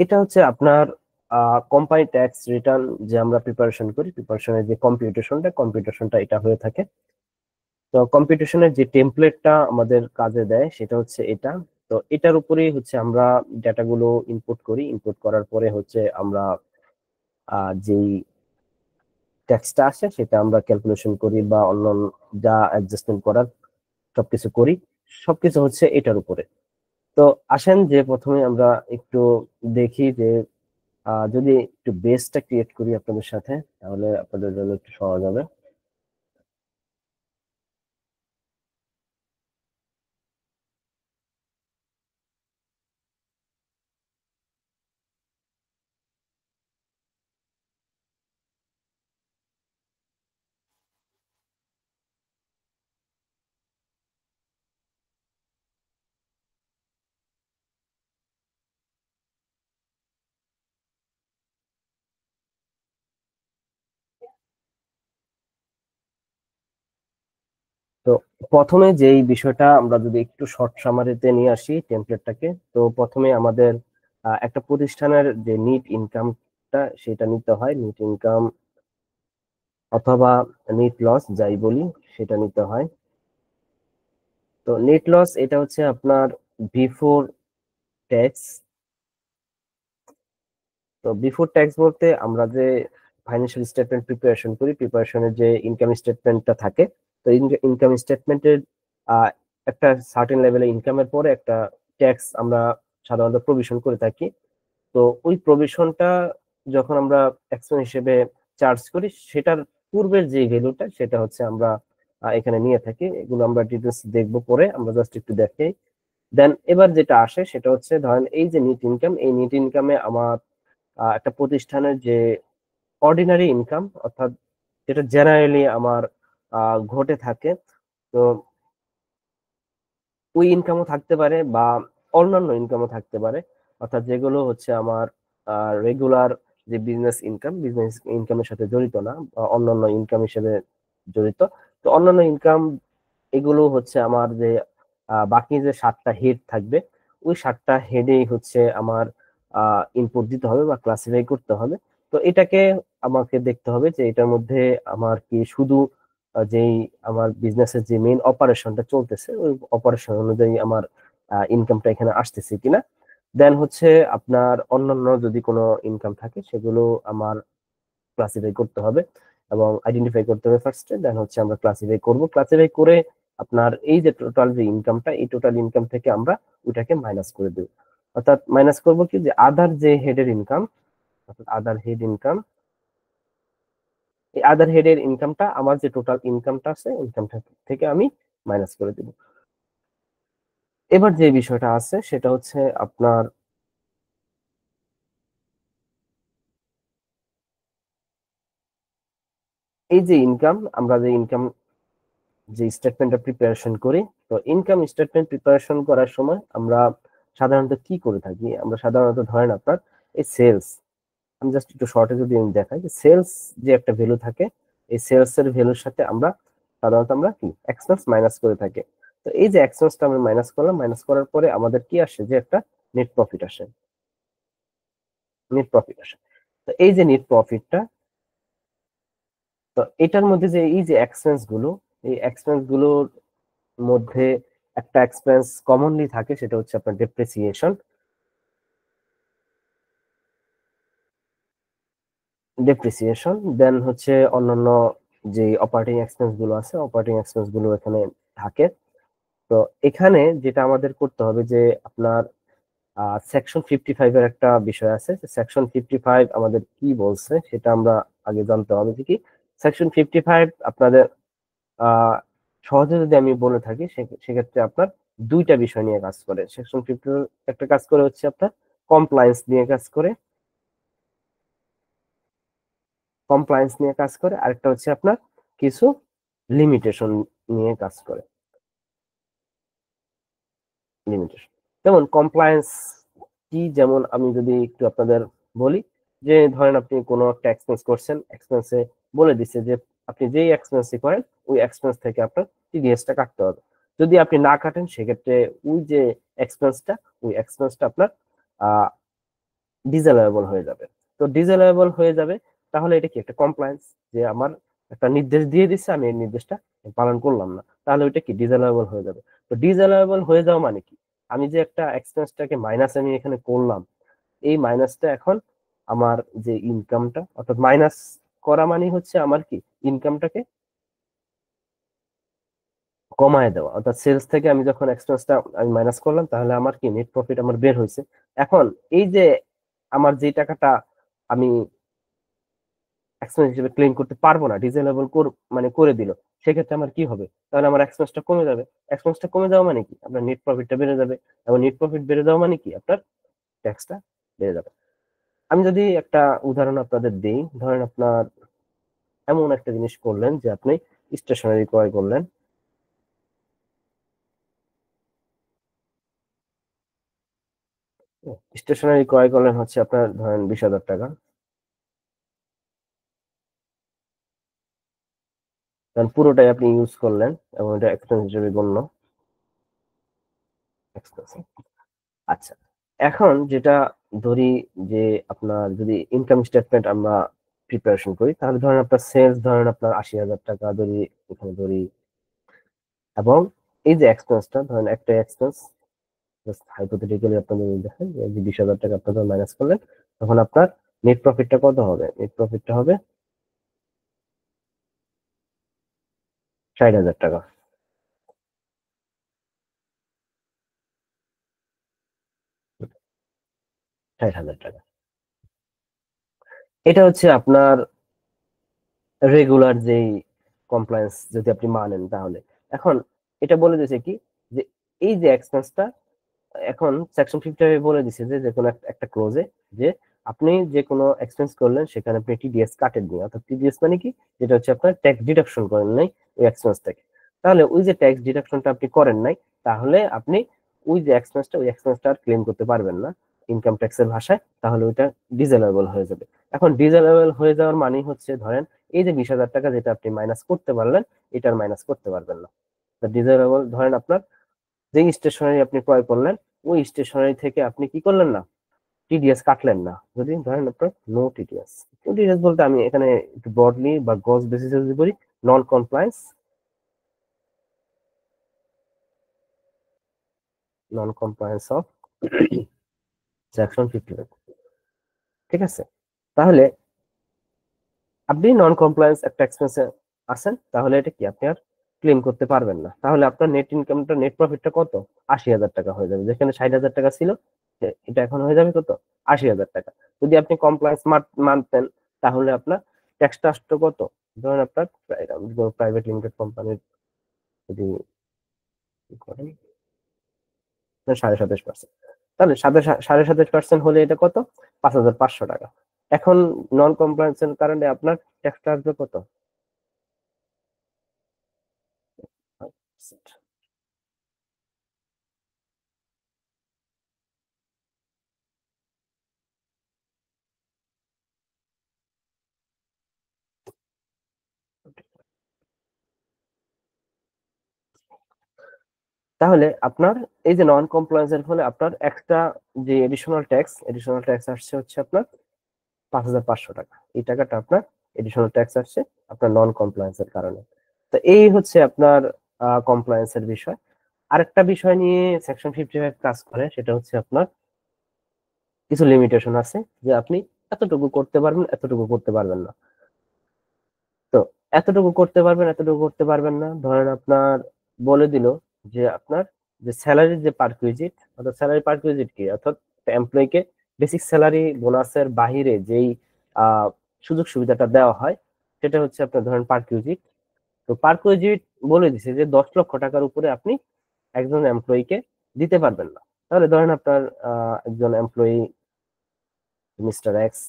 এটা হচ্ছে আপনার কোম্পানি ট্যাক্স রিটার্ন যে আমরা প্রিপারেশন করি, প্রিপারেশনের যে কম্পিউটেশনটা এটা হয়ে থাকে। তো কম্পিউটেশনের যে টেমপ্লেটটা আমাদের কাজে দেয় সেটা হচ্ছে এটা। তো এটার উপরেই হচ্ছে আমরা ডেটাগুলো ইনপুট করি, ইনপুট করার পরে হচ্ছে আমরা যেই ট্যাক্সটা আসে সেটা আমরা ক্যালকুলেশন করি বা অন্য যা অ্যাডজাস্টমেন্ট করার সবকিছু করি। সবকিছু হচ্ছে এটার উপরে। তো আসেন যে প্রথমে আমরা একটু দেখি যে যদি একটু বেসটা ক্রিয়েট করি আপনাদের সাথে, তাহলে আপনাদের জন্য একটু সহজ হবে। তো প্রথমে যেই বিষয়টা আমরা যদি একটু শর্ট সামারিতে নিয়ে আসি টেমপ্লেটটাকে, তো প্রথমে আমাদের একটা প্রতিষ্ঠানের যে নিট ইনকামটা সেটা নিতে হয়। নিট ইনকাম অথবা নিট লস যাই বলি সেটা নিতে হয়। তো নেট লস এটা হচ্ছে আপনার বিফোর ট্যাক্স। তো বিফোর ট্যাক্স বলতে আমরা যে ফাইন্যান্সিয়াল স্টেটমেন্ট প্রিপারেশন করি, প্রিপারেশনের যে ইনকাম স্টেটমেন্টটা থাকে, তো ইনকাম স্টেটমেন্টের একটা সার্টেন লেভেলে ইনকামের পরে একটা ট্যাক্স আমরা সাধারণত প্রভিশন করে থাকি। তো ওই প্রভিশনটা যখন আমরা এক্সপেন্স হিসেবে চার্জ করি, সেটার পূর্বের যে ভ্যালুটা সেটা হচ্ছে আমরা এখানে নিয়ে থাকি। এগুলো আমরা ডিটেলস দেখবো পরে, আমরা জাস্ট একটু দেখি। দেন এবার যেটা আসে সেটা হচ্ছে ধরেন এই যে নিট ইনকাম, এই নিট ইনকামে আমার একটা প্রতিষ্ঠানের যে অর্ডিনারি ইনকাম, অর্থাৎ যেটা জেনারেলি আমার ঘটে থাকে, তো ওই ইনকামও থাকতে পারে বা অন্যান্য ইনকামও থাকতে পারে। অর্থাৎ যেগুলো হচ্ছে আমার রেগুলার যে বিজনেস ইনকামের সাথে জড়িত না, বা অন্যান্য ইনকাম হিসেবে জড়িত। তো অন্যান্য ইনকাম এগুলো হচ্ছে আমার যে বাকি যে 7টা হেড থাকবে, ওই 7টা হেডেই হচ্ছে আমার ইনপুট দিতে হবে বা ক্লাসিফাই করতে হবে। তো এটাকে আমাকে দেখতে হবে যে এটার মধ্যে আমার কি শুধু যেই আমার বিজনেসের যে মেইন অপারেশনটা চলতেছে ওই অপারেশন অনুযায়ী আমার ইনকামটা এখানে আসতেছে কিনা। দেন হচ্ছে আপনার অন্যান্য যদি কোনো ইনকাম থাকে সেগুলো আমার ক্লাসিফাই করতে হবে এবং আইডেন্টিফাই করতে হবে ফার্স্টে। দেন হচ্ছে আমরা ক্লাসিফাই করে আপনার এই যে টোটাল যে ইনকামটা, এই টোটাল ইনকাম থেকে আমরা ওইটাকে মাইনাস করে দেব। অর্থাৎ মাইনাস করব কি, যে আদার যে হেডের ইনকাম, অর্থাৎ আদার হেড ইনকাম, এই আদার হেডের ইনকামটা আমার যে টোটাল ইনকামটা আছে ইনকামটা থেকে আমি মাইনাস করে দেব। এবার যে বিষয়টা আছে সেটা হচ্ছে আপনার এই যে ইনকাম, আমরা যে ইনকাম যে স্টেটমেন্টটা প্রিপারেশন করি, তো ইনকাম স্টেটমেন্ট প্রিপারেশন করার সময় আমরা সাধারণত কি করে থাকি, আমরা সাধারণত ধরেন আপনার এই সেলস, আমি জাস্ট একটু শর্টে যদি আমি দেখাই যে সেলস যে একটা ভ্যালু থাকে, এই সেলস এর ভ্যালুর সাথে আমরা সাধারণত আমরা কি এক্সপেন্স মাইনাস করে থাকি। তো এই যে এক্সপেন্সটা আমরা মাইনাস করলাম, মাইনাস করার পরে আমাদের কি আসে, যে একটা নেট প্রফিট আসে। নেট প্রফিট আসে। তো এই যে নেট প্রফিটটা, তো এটার মধ্যে যে এই যে এক্সপেন্স গুলো, এই এক্সপেন্স গুলোর মধ্যে একটা এক্সপেন্স কমনলি থাকে, সেটা হচ্ছে আপনার ডেপ্রিসিয়েশন। দেন হচ্ছে অন্যান্য যে অপারেটিং এক্সপেন্স গুলো আছে, অপারেটিং এক্সপেন্স গুলো এখানে থাকে। তো এখানে যেটা আমাদের করতে হবে যে আপনার সেকশন 55 এর একটা বিষয় আছে। সেকশন 55 আমাদের কি বলছে সেটা আমরা আগে জানতে হবে যে কি সেকশন 55 আপনাদের আহ সহজে যদি আমি বলে থাকি সেক্ষেত্রে আপনার দুইটা বিষয় নিয়ে কাজ করে সেকশন 50। একটা কাজ করে হচ্ছে আপনার কমপ্লায়েন্স নিয়ে কাজ করে, আরেকটা হচ্ছে আপনার কিছু লিমিটেশন নিয়ে কাজ করে। লিমিটেশন যেমন কমপ্লায়েন্স কি, যেমন আমি যদি একটু আপনাদের বলি, যে ধরেন আপনি কোনো একটা এক্সপেন্স করছেন, এক্সপেন্সে বলে দিচ্ছে যে আপনি যেই এক্সপেন্সই করেন ওই এক্সপেন্স থেকে আপনার টিডিএসটা কাটতে হবে। যদি আপনি না কাটেন সেক্ষেত্রে ওই যে এক্সপেন্সটা, ওই এক্সপেন্সটা আপনার ডিসঅ্যালাউয়েবল হয়ে যাবে। তো ডিসঅ্যালাউয়েবল হয়ে যাবে, তাহলে এটা কি একটা কমপ্লায়েন্স, যে আমার একটা নির্দেশ দিয়ে দিচ্ছে, আমি এই নির্দেশটা পালন করলাম না, তাহলে ওইটা কি ডিসঅ্যালাউয়েবল হয়ে যাবে। তো ডিসঅ্যালাউয়েবল হয়ে যাওয়া মানে কি, আমি যে একটা এক্সপেন্সটাকে মাইনাস আমি এখানে করলাম, এই মাইনাসটা এখন আমার যে ইনকামটা, অর্থাৎ মাইনাস করা মানে হচ্ছে আমার কি ইনকামটাকে কমায় দেওয়া, অর্থাৎ সেলস থেকে আমি যখন এক্সপেন্সটা আমি মাইনাস করলাম, তাহলে আমার কি নেট প্রফিট আমার বের হয়েছে। এখন এই যে আমার যে টাকাটা আমি এক্সপেন্স হিসেবে ক্লেম করতে পারবো না, ডিসেলেবল মানে করে দিল, সেক্ষেত্রে আমার কি হবে, তাহলে আমার এক্সপেন্সটা কমে যাবে। এক্সপেন্সটা কমে যাওয়া মানে কি আপনার নেট প্রফিটটা বেড়ে যাবে, এবং নেট প্রফিট বেড়ে যাওয়া মানে কি আপনার ট্যাক্সটা বেড়ে যাবে। আমি যদি একটা উদাহরণ আপনাদের দিই, ধরেন আপনার এমন একটা জিনিস করলেন যে আপনি স্টেশনারি ক্রয় করলেন, স্টেশনারি ক্রয় করলেন হচ্ছে আপনার ধরেন 20,000 টাকা, কারণ পুরোটাই আপনি ইউজ করলেন এবং এটা এক্সপেন্স হিসেবে গণ্য এক্সপেন্স। আচ্ছা, এখন যেটা ধরি যে আপনার যদি ইনকাম স্টেটমেন্ট আমরা প্রিপারেশন করি, তাহলে ধরেন আপনার সেলস ধরেন আপনার 80,000 টাকা ধরি, এখানে ধরি, এবং এই যে এক্সপেন্সটা ধরেন একটা এক্সপেন্স, হাইপোথেটিক্যালি আপনাদের যদি দেখেন যে 20,000 টাকা আপনাদের মাইনাস করলেন, তখন আপনার নেট প্রফিটটা কত হবে, নেট প্রফিটটা হবে 60,000 টাকা। 60,000 টাকা, এটা হচ্ছে আপনার রেগুলার যেই কমপ্লায়েন্স যদি আপনি মানেন তাহলে। এখন এটা বলে দিয়েছে কি, যে এই যে এক্সপেন্সটা, এখন সেকশন 55 বলে দিছে যে যে কোনো একটা ক্লোজে, যে আপনি যে কোনো এক্সপেন্স করলেন সেখানে আপনি টিডিএস কাটেন নি, অর্থাৎ টিডিএস মানে কি, যেটা হচ্ছে আপনার ট্যাক্স ডিডাকশন করেন নাই ওই এক্সপেন্স থেকে। তাহলে ওই যে ট্যাক্স ডিডাকশনটা আপনি করেন নাই, তাহলে আপনি ওই যে এক্সপেন্সটা, ওই এক্সপেন্সটা আর ক্লেম করতে পারবেন না ইনকাম ট্যাক্সের ভাষায়, তাহলে ওইটা ডিজেলেবল হয়ে যাবে। এখন ডিজেলেবল হয়ে যাওয়ার মানে হচ্ছে ধরেন এই যে 20,000 টাকা যেটা আপনি মাইনাস করতে পারলেন, এটার মাইনাস করতে পারবেন না। ডিজেলেবল ধরেন আপনার যে স্টেশনারি আপনি ক্রয় করলেন, ওই স্টেশনারি থেকে আপনি কি করলেন না, টিডিএস কাটলেন না, যদি ধরেন আপনার নো টিডিএস। টিডিএস বলতে আমি এখানে একটু ব্রডলি বা গজ বেসিসে যদি বলি, নন compliance, non compliance of section 55, ঠিক আছে। তাহলে আপনি নন কমপ্লায়েন্স একটা এক্সপেন্সে আছেন, তাহলে এটা কি আপনি আর ক্লেম করতে পারবেন না, তাহলে আপনার নেট ইনকামটা, নেট প্রফিটটা কত, 80,000 টাকা হয়ে যাবে, যেখানে 60,000 টাকা ছিল, এটা এখন হয়ে যাবে কত, 80,000 টাকা। যদি আপনি কমপ্লায়েন্স মানতেন, তাহলে আপনার ট্যাক্সটা আসতো কত, ধরেন আপনার প্রাইভেট লিমিটেড কোম্পানির যদি করেন 27.5%, তাহলে 27.5% হলে এটা কত, 5,500 টাকা। এখন নন কমপ্লায়েন্সের কারণে আপনার ট্যাক্সটা আসবে কত, তাহলে আপনার এই যে নন কমপ্লায়েন্স এর ফলে আপনার এক্সট্রা যে এডিশনাল ট্যাক্স আসছে হচ্ছে আপনার 5,500 টাকা। এই টাকাটা আপনার এডিশনাল ট্যাক্স আসছে আপনার নন কমপ্লায়েন্স এর কারণে। তো এই হচ্ছে আপনার কমপ্লায়েন্স এর বিষয়। আরেকটা বিষয় নিয়ে সেকশন 55 কাজ করে, সেটা হচ্ছে আপনার কিছু লিমিটেশন আছে, যে আপনি এতটুকু করতে পারবেন, এতটুকু করতে পারবেন না। তো এতটুকু করতে পারবেন, এতটুকু করতে পারবেন না, ধরেন আপনার বলে দিল যে আপনার যে স্যালারির যে পারকুইজিট, অর্থাৎ স্যালারি পারকুইজিট কি, অর্থাৎ এমপ্লয়িকে বেসিক স্যালারি বোনাসের বাহিরে যেই আহ সুযোগ সুবিধাটা দেওয়া হয়, সেটা হচ্ছে আপনার ধরেন পারকুইজিট। তো পারকুইজিট বলে দিছে যে 10 লক্ষ টাকার উপরে আপনি একজন এমপ্লয়িকে দিতে পারবেন না। তাহলে ধরেন আপনার একজন এমপ্লয়ি মিস্টার এক্স,